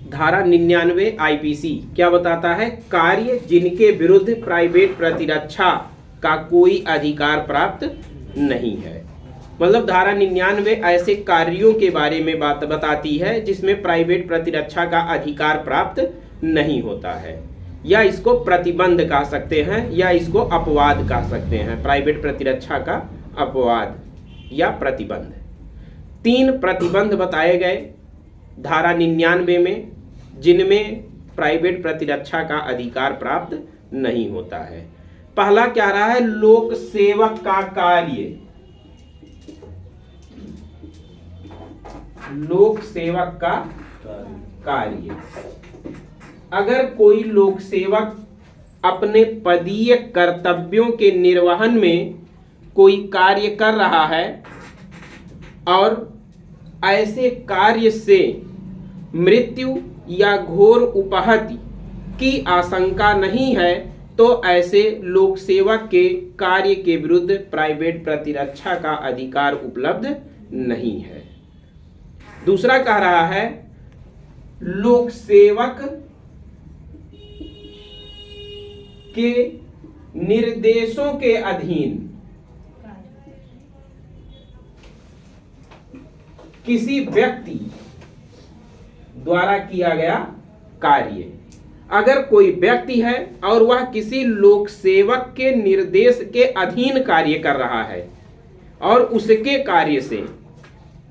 धारा 99 आईपीसी क्या बताता है? कार्य जिनके विरुद्ध प्राइवेट प्रतिरक्षा का कोई अधिकार प्राप्त नहीं है। मतलब धारा 99 ऐसे कार्यों के बारे में बात बताती है जिसमें प्राइवेट प्रतिरक्षा का अधिकार प्राप्त नहीं होता है, या इसको प्रतिबंध कह सकते हैं या इसको अपवाद कह सकते हैं। प्राइवेट प्रतिरक्षा का अपवाद या प्रतिबंध। 3 प्रतिबंध बताए गए धारा 99 में जिनमें प्राइवेट प्रतिरक्षा का अधिकार प्राप्त नहीं होता है। पहला क्या रहा है? लोक सेवक का कार्य। लोक सेवक का कार्य। अगर कोई लोक सेवक अपने पदीय कर्तव्यों के निर्वहन में कोई कार्य कर रहा है और ऐसे कार्य से मृत्यु या घोर उपहति की आशंका नहीं है तो ऐसे लोक सेवक के कार्य के विरुद्ध प्राइवेट प्रतिरक्षा का अधिकार उपलब्ध नहीं है। दूसरा कह रहा है लोक सेवक के निर्देशों के अधीन किसी व्यक्ति द्वारा किया गया कार्य। अगर कोई व्यक्ति है और वह किसी लोक सेवक के निर्देश के अधीन कार्य कर रहा है और उसके कार्य से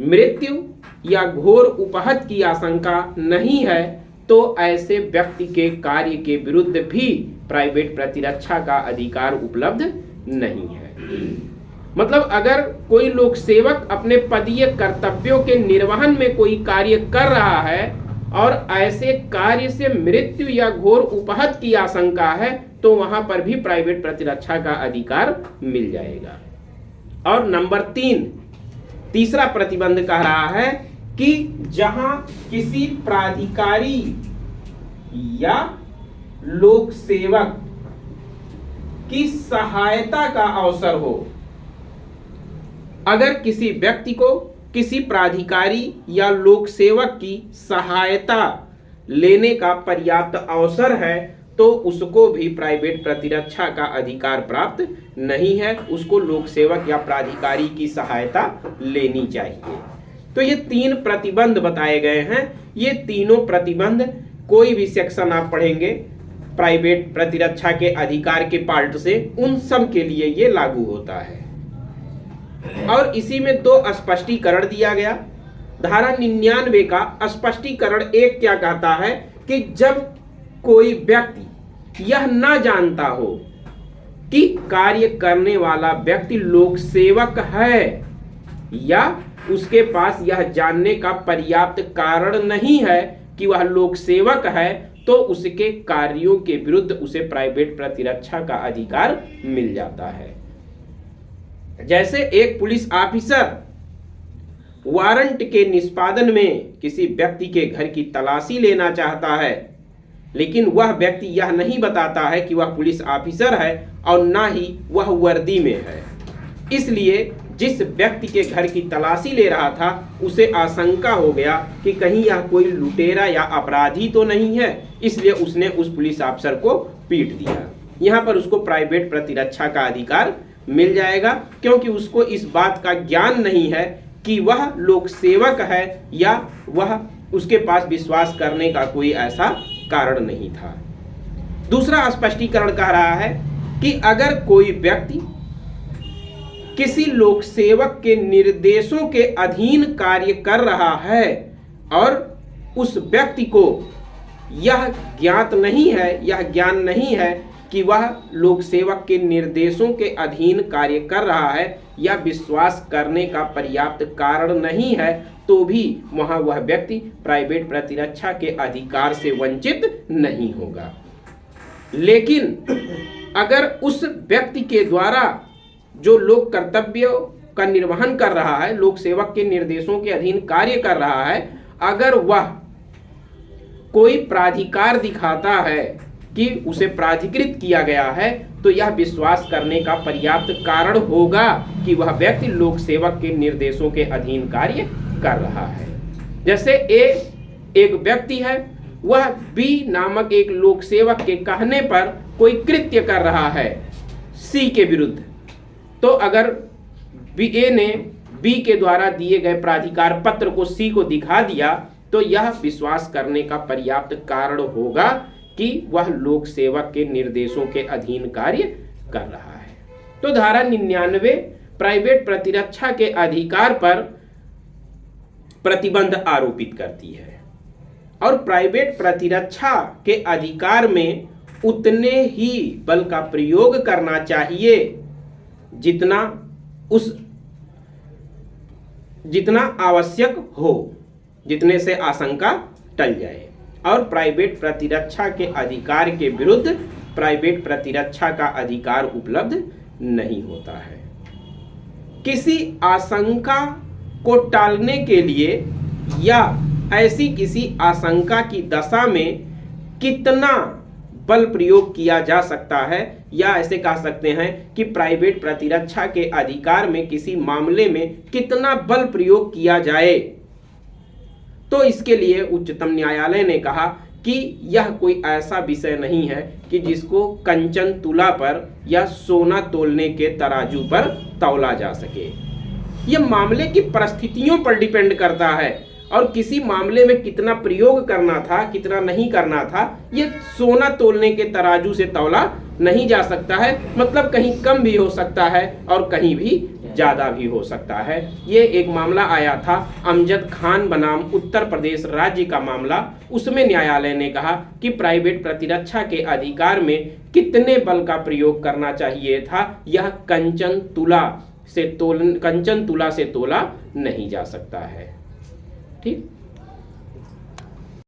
मृत्यु या घोर उपहत की आशंका नहीं है तो ऐसे व्यक्ति के कार्य के विरुद्ध भी प्राइवेट प्रतिरक्षा का अधिकार उपलब्ध नहीं है। मतलब अगर कोई लोक सेवक अपने पदीय कर्तव्यों के निर्वहन में कोई कार्य कर रहा है और ऐसे कार्य से मृत्यु या घोर उपहत की आशंका है तो वहां पर भी प्राइवेट प्रतिरक्षा का अधिकार मिल जाएगा। और नंबर 3, तीसरा प्रतिबंध कह रहा है कि जहां किसी प्राधिकारी या लोक सेवक की सहायता का अवसर हो। अगर किसी व्यक्ति को किसी प्राधिकारी या लोक सेवक की सहायता लेने का पर्याप्त अवसर है तो उसको भी प्राइवेट प्रतिरक्षा का अधिकार प्राप्त नहीं है, उसको लोक सेवक या प्राधिकारी की सहायता लेनी चाहिए। तो ये 3 प्रतिबंध बताए गए हैं। ये तीनों प्रतिबंध कोई भी सेक्शन आप पढ़ेंगे प्राइवेट प्रतिरक्षा के अधिकार के पार्ट से, उन सब के लिए ये लागू होता है। और इसी में 2 स्पष्टीकरण दिया गया। धारा 99 का स्पष्टीकरण 1 क्या कहता है कि जब कोई व्यक्ति यह ना जानता हो कि कार्य करने वाला व्यक्ति लोक सेवक है या उसके पास यह जानने का पर्याप्त कारण नहीं है कि वह लोक सेवक है तो उसके कार्यों के विरुद्ध उसे प्राइवेट प्रतिरक्षा का अधिकार मिल जाता है। जैसे एक पुलिस ऑफिसर वारंट के निष्पादन में किसी व्यक्ति के घर की तलाशी लेना चाहता है लेकिन वह व्यक्ति यह नहीं बताता है कि वह पुलिस ऑफिसर है और ना ही वह वर्दी में है, इसलिए जिस व्यक्ति के घर की तलाशी ले रहा था उसे आशंका हो गया कि कहीं यह कोई लुटेरा या अपराधी तो नहीं है, इसलिए उसने उस पुलिस अफसर को पीट दिया। यहाँ पर उसको प्राइवेट प्रतिरक्षा का अधिकार मिल जाएगा क्योंकि उसको इस बात का ज्ञान नहीं है कि वह लोक सेवक है या वह उसके पास विश्वास करने का कोई ऐसा कारण नहीं था। दूसरा स्पष्टीकरण कह रहा है कि अगर कोई व्यक्ति किसी लोक सेवक के निर्देशों के अधीन कार्य कर रहा है और उस व्यक्ति को यह ज्ञात नहीं है, यह ज्ञान नहीं है कि वह लोक सेवक के निर्देशों के अधीन कार्य कर रहा है या विश्वास करने का पर्याप्त कारण नहीं है तो भी वहां वह व्यक्ति प्राइवेट प्रतिरक्षा के अधिकार से वंचित नहीं होगा। लेकिन अगर उस व्यक्ति के द्वारा जो लोक कर्तव्यों का निर्वहन कर रहा है, लोक सेवक के निर्देशों के अधीन कार्य कर रहा है, अगर वह कोई प्राधिकार दिखाता है कि उसे प्राधिकृत किया गया है तो यह विश्वास करने का पर्याप्त कारण होगा कि वह व्यक्ति लोक सेवक के निर्देशों के अधीन कार्य कर रहा है। जैसे एक व्यक्ति है वह बी नामक एक लोक सेवक के कहने पर कोई कृत्य कर रहा है सी के विरुद्ध, तो अगर ए ने बी के द्वारा दिए गए प्राधिकार पत्र को सी को दिखा दिया तो यह विश्वास करने का पर्याप्त कारण होगा कि वह लोक सेवक के निर्देशों के अधीन कार्य कर रहा है। तो धारा 99 प्राइवेट प्रतिरक्षा के अधिकार पर प्रतिबंध आरोपित करती है और प्राइवेट प्रतिरक्षा के अधिकार में उतने ही बल का प्रयोग करना चाहिए जितना आवश्यक हो, जितने से आशंका टल जाए, और प्राइवेट प्रतिरक्षा के अधिकार के विरुद्ध प्राइवेट प्रतिरक्षा का अधिकार उपलब्ध नहीं होता है। किसी आशंका को टालने के लिए या ऐसी किसी आशंका की दशा में कितना बल प्रयोग किया जा सकता है, या ऐसे कह सकते हैं कि प्राइवेट प्रतिरक्षा के अधिकार में किसी मामले में कितना बल प्रयोग किया जाए, तो इसके लिए उच्चतम न्यायालय ने कहा कि यह कोई ऐसा विषय नहीं है कि जिसको कंचन तुला पर या सोना तोलने के तराजू पर तौला जा सके। यह मामले की परिस्थितियों पर डिपेंड करता है और किसी मामले में कितना प्रयोग करना था कितना नहीं करना था, ये सोना तोलने के तराजू से तौला नहीं जा सकता है। मतलब कहीं कम भी हो सकता है और कहीं भी ज़्यादा भी हो सकता है। ये एक मामला आया था अमजद खान बनाम उत्तर प्रदेश राज्य का मामला, उसमें न्यायालय ने कहा कि प्राइवेट प्रतिरक्षा के अधिकार में कितने बल का प्रयोग करना चाहिए था, यह कंचन तुला से तोला नहीं जा सकता है। ठीक।